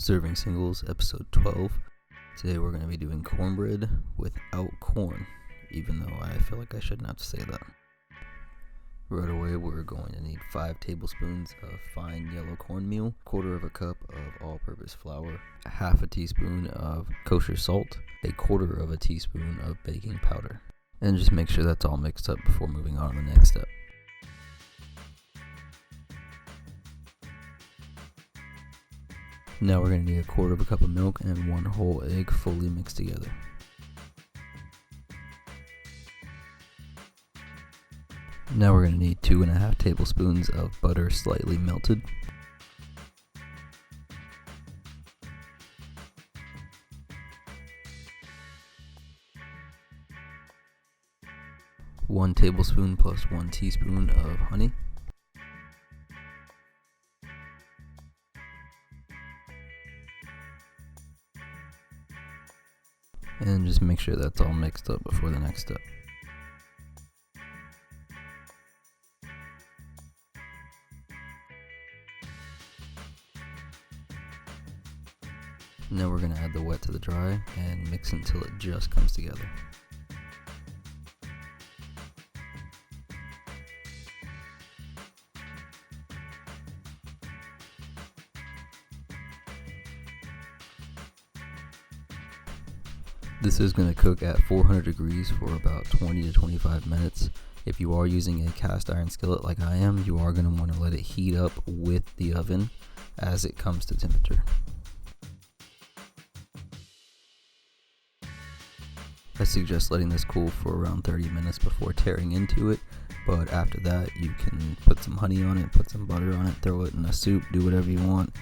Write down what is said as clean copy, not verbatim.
Serving Singles, episode 12. Today we're going to be doing cornbread without corn, even though I feel like I shouldn't have to say that. Right away, we're going to need 5 tablespoons of fine yellow cornmeal, 1/4 cup of all-purpose flour, 1/2 teaspoon of kosher salt, 1/4 teaspoon of baking powder. And just make sure that's all mixed up before moving on to the next step. Now we're going to need 1/4 cup of milk and 1 whole egg fully mixed together. Now we're going to need 2.5 tablespoons of butter slightly melted. One tablespoon plus 1 teaspoon of honey. And just make sure that's all mixed up before the next step. Now we're going to add the wet to the dry and mix until it just comes together. This is going to cook at 400 degrees for about 20 to 25 minutes. If you are using a cast iron skillet like I am, you are going to want to let it heat up with the oven as it comes to temperature. I suggest letting this cool for around 30 minutes before tearing into it, but after that you can put some honey on it, put some butter on it, throw it in a soup, do whatever you want.